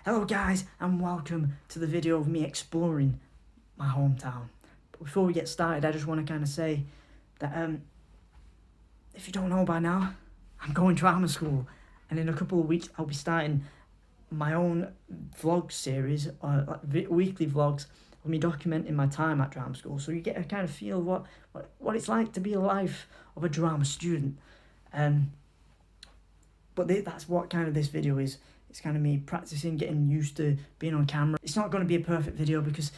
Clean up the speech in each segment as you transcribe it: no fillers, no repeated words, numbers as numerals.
Hello guys, and welcome to the video of me exploring my hometown. But before we get started, I just want to kind of say that if you don't know by now, I'm going to drama school, and in a couple of weeks I'll be starting my own vlog series, weekly vlogs of me documenting my time at drama school, so you get a kind of feel of what it's like to be a life of a drama student. But that's what kind of this video is. It's kind of me practicing, getting used to being on camera. It's not going to be a perfect video because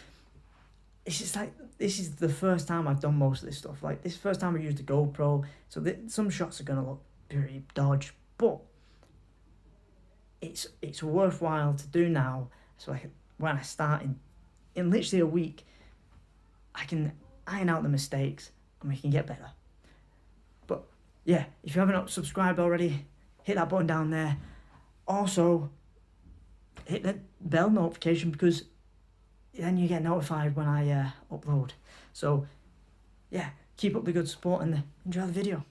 it's just like, this is the first time I've done most of this stuff. Like, this is the first time I used a GoPro, so some shots are going to look very dodge, but it's worthwhile to do now. So when I start in literally a week, I can iron out the mistakes and we can get better. But yeah, if you haven't subscribed already, hit that button down there. Also, hit the bell notification because then you get notified when I upload. So yeah, keep up the good support and enjoy the video.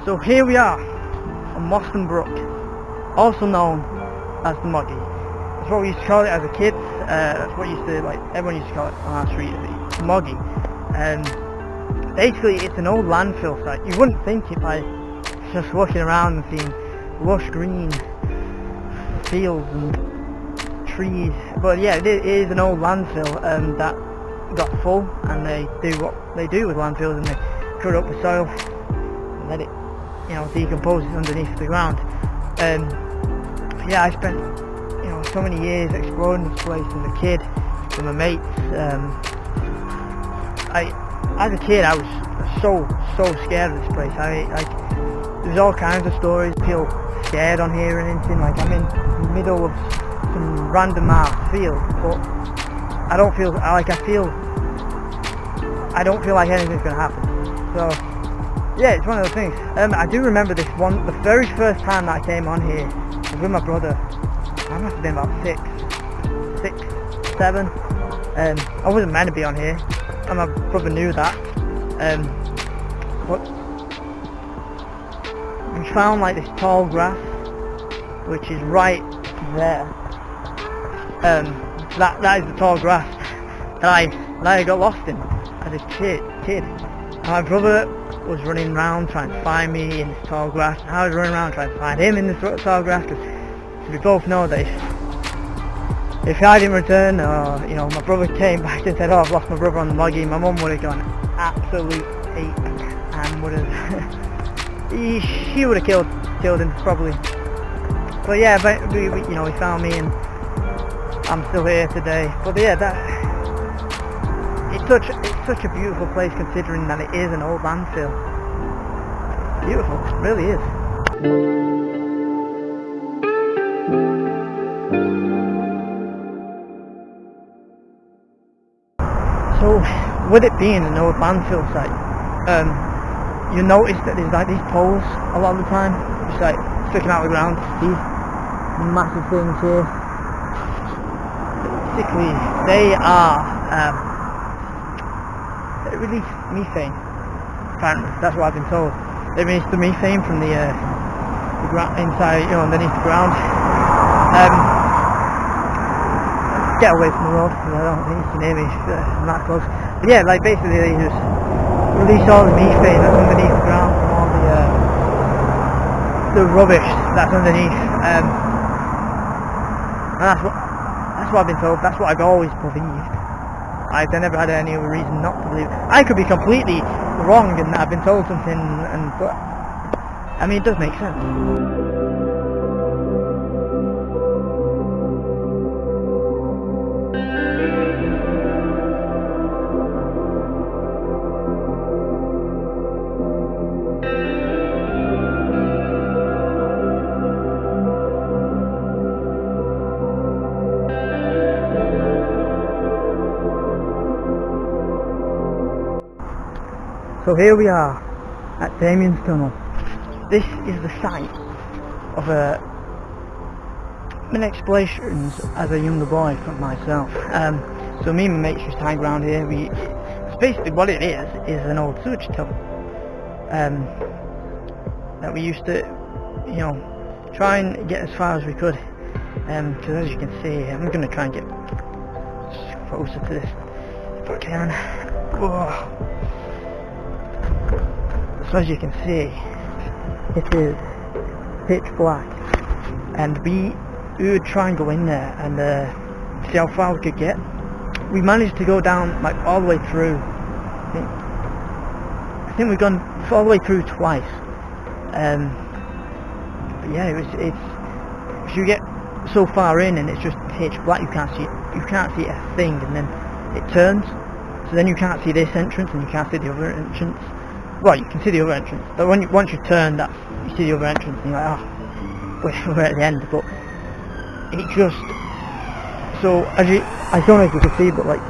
So here we are on Moston Brook, also known as the Moggy. That's what we used to call it as a kid. That's what everyone used to call it on our street, the Moggy. Basically, it's an old landfill site. You wouldn't think it by just walking around and seeing lush green fields and trees. But yeah, it is an old landfill that got full, and they do what they do with landfills, and they cover up the soil and let it, decompose underneath the ground. Yeah, I spent so many years exploring this place as a kid with my mates. As a kid, I was so scared of this place. There's all kinds of stories. I feel scared on here and anything. Like, I'm in the middle of some random ass field, but I don't feel like anything's gonna happen. So yeah, it's one of those things. I do remember the very first time that I came on here. I was with my brother. I must have been about 6, 7. I wasn't meant to be on here, and my brother knew that. But we found like this tall grass, which is right there. That is the tall grass that I got lost in as a kid. And my brother was running around trying to find me in this tall grass, and I was running around trying to find him in this tall grass, because we both know that if I didn't return, or my brother came back and said, "Oh, I've lost my brother on the Moggy," my mum would have gone absolute ape and would have she would have killed him probably. But yeah, we found me, and I'm still here today. But yeah, it's such a beautiful place, considering that it is an old landfill. Beautiful, it really is. So, with it being an old landfill site, you notice that there's like these poles a lot of the time, just like sticking out of the ground. These massive things here. Basically, they release methane. Apparently, that's what I've been told. They release the methane from the ground inside, underneath the ground. Get away from the road, because I don't think you can hear me I'm that close. But yeah, like basically they just release all the methane that's underneath the ground from all the rubbish that's underneath. And that's what I've been told. That's what I've always believed. I've never had any other reason not to believe. I could be completely wrong, and I've been told something, but I mean, it does make sense. So here we are at Damien's Tunnel. This is the site of my explorations as a younger boy for myself. So me and my mates used to hang around here. It's basically what it is an old sewage tunnel. That we used to, you know, try and get as far as we could. Because as you can see, I'm going to try and get closer to this if I can. Whoa. So as you can see, it is pitch black, and we would try and go in there and see how far we could get. We managed to go down like all the way through. I think we've gone all the way through twice. But yeah, it's you get so far in and it's just pitch black. You can't see a thing, and then it turns. So then you can't see this entrance and you can't see the other entrance. Well, you can see the other entrance, but once you turn, you see the other entrance, and you're like, oh, we're at the end. But it just, so I don't know if you can see, but like,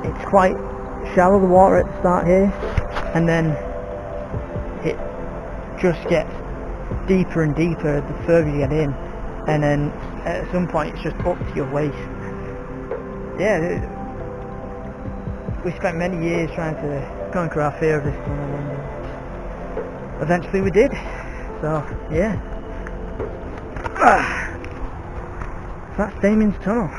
it's quite shallow, the water at the start here, and then it just gets deeper and deeper the further you get in, and then at some point it's just up to your waist. Yeah, we spent many years trying to conquer our fear of this tunnel, and eventually we did. So yeah, that's Damien's tunnel.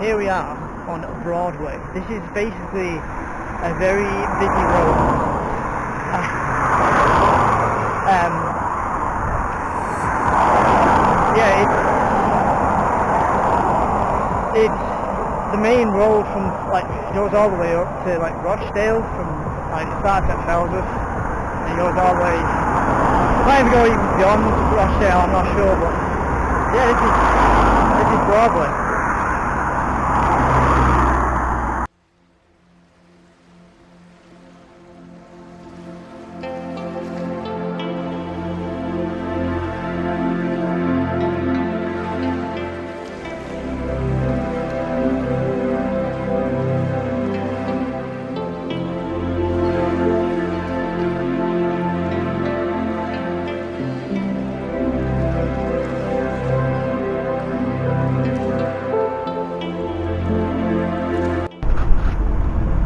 Here we are on Broadway. This is basically a very busy road. Yeah, it's the main road from, like, it goes all the way up to like Rochdale. From like, it starts at Fellsworth and it goes all the way. It might even go even beyond Rochdale, I'm not sure, but yeah, this is Broadway.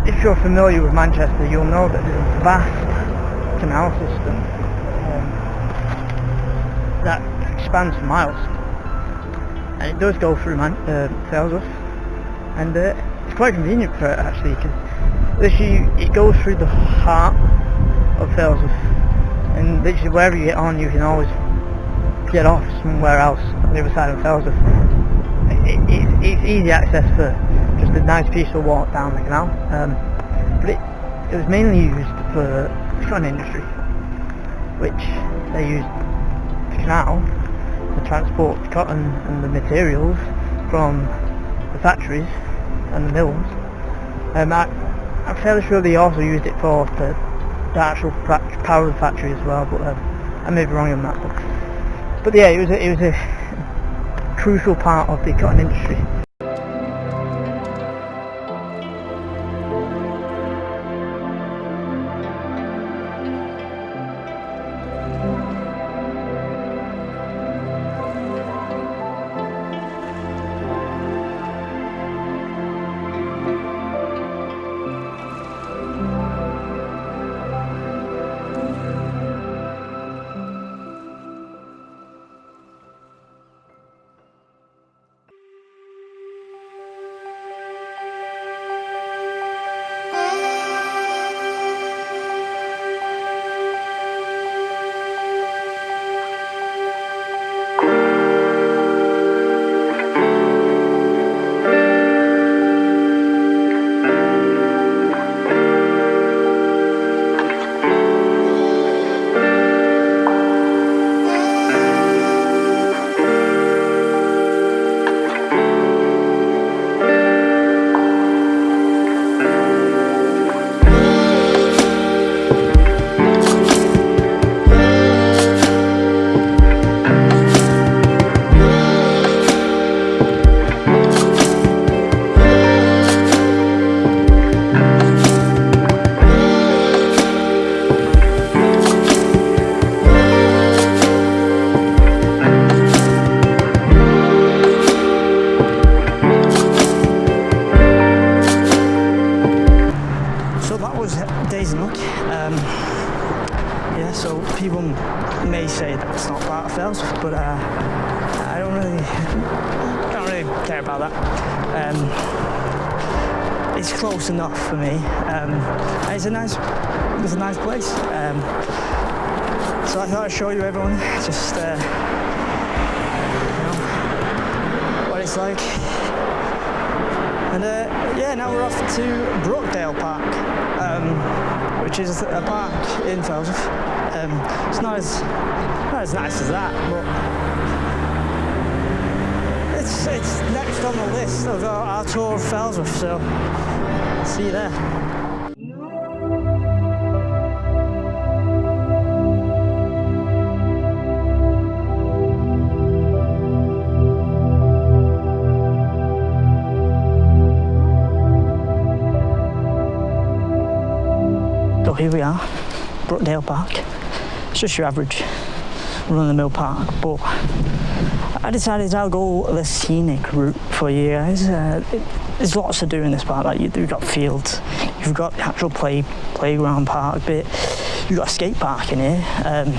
If you're familiar with Manchester, you'll know that there's a vast canal system that expands for miles, and it does go through Fellsworth, and it's quite convenient for it actually, because literally it goes through the heart of Fellsworth, and literally wherever you get on, you can always get off somewhere else on the other side of Fellsworth. It's easy access for just a nice peaceful walk down the canal, but it was mainly used for the cotton industry, which they used the canal to transport the cotton and the materials from the factories and the mills. I'm fairly sure they also used it for the actual power of the factory as well, but I may be wrong on that. But yeah, it was a crucial part of the cotton industry. amazing look. Yeah, so people may say that's not part of Fellsworth, but I don't really care about that. It's close enough for me. It's a nice place. So I thought I'd show you everyone just you know, what it's like. And yeah, now we're off to Brookdale Park, which is a park in Fellsworth. It's not as nice as that, but it's next on the list of our tour of Fellsworth, so see you there. So here we are, Brookdale Park. It's just your average run-of-the-mill park, but I decided I'll go the scenic route for you guys. There's lots to do in this park. Like you've got fields, you've got the actual playground park bit, you've got a skate park in here, and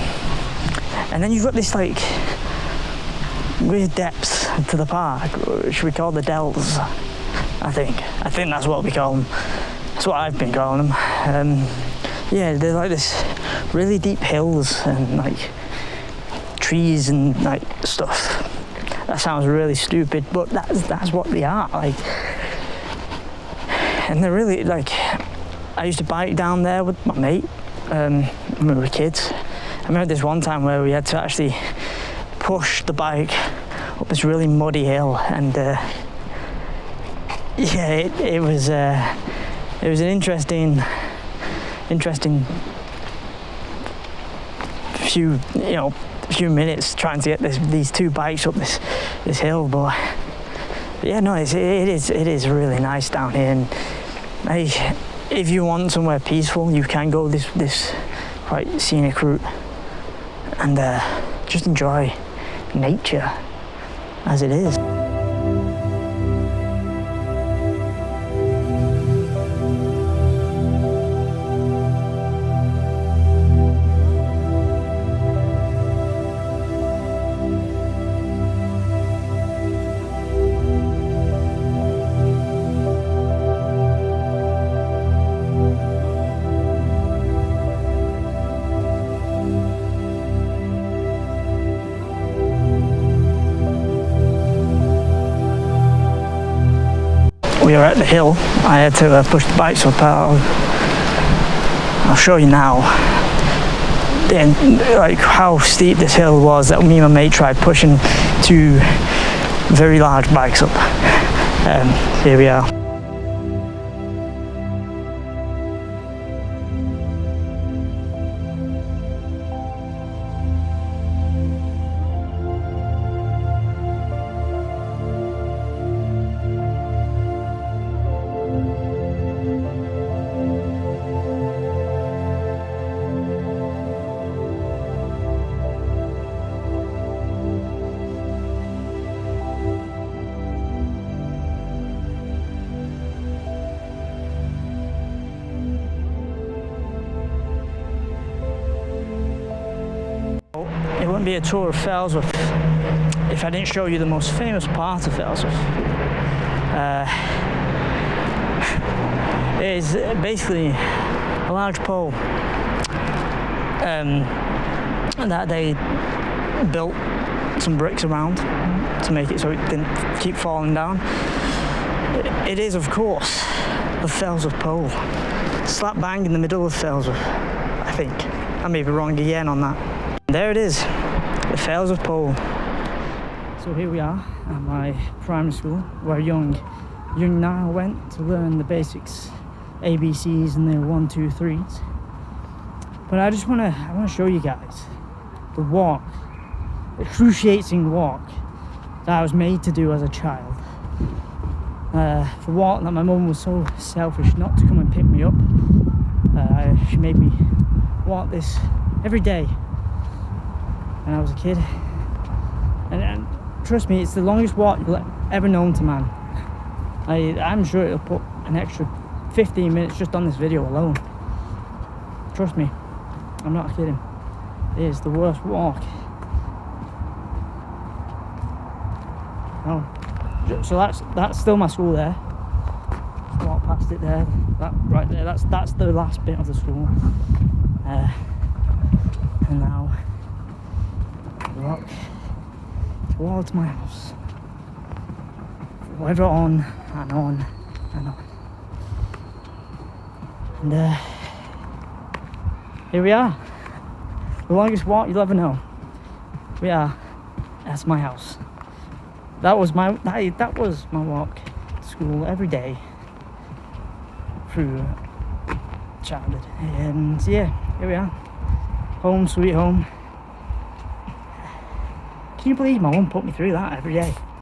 then you've got this like weird depths to the park, which we call the dells. I think that's what we call them. That's what I've been calling them. Yeah, they're like this really deep hills and like trees and like stuff. That sounds really stupid, but that's what they are. Like, and they're really like. I used to bike down there with my mate when we were kids. I remember this one time where we had to actually push the bike up this really muddy hill, and yeah, it was an interesting few minutes trying to get these two bikes up this hill, but yeah, no, it is really nice down here. And if you want somewhere peaceful, you can go this quite scenic route and just enjoy nature as it is. We were at the hill. I had to push the bikes up. I'll show you now. And like how steep this hill was that me and my mate tried pushing two very large bikes up. Here we are. It wouldn't be a tour of Fellsworth if I didn't show you the most famous part of Fellsworth. It is basically a large pole that they built some bricks around to make it so it didn't keep falling down. It is, of course, the Fellsworth pole, slap bang in the middle of Fellsworth, I think. I may be wrong again on that. There it is, the Fellsworth pole. So here we are at my primary school where young Niall went to learn the basics, ABCs and their 1, 2, 3s. But I want to show you guys the walk, the excruciating walk that I was made to do as a child. For what, that my mum was so selfish not to come and pick me up. She made me walk this every day when I was a kid, and trust me, it's the longest walk you'll ever known to man. I'm sure it'll put an extra 15 minutes just on this video alone. trust me, I'm not kidding. It is the worst walk. Oh, so that's still my school there. Just walk past it there. That right there. That's the last bit of the school. And now walk towards my house. Forever on and on and on. And here we are. The longest walk you'll ever know. We are. That's my house. That was my walk to school every day through childhood. And yeah, here we are. Home sweet home. Can you believe my mum put me through that every day?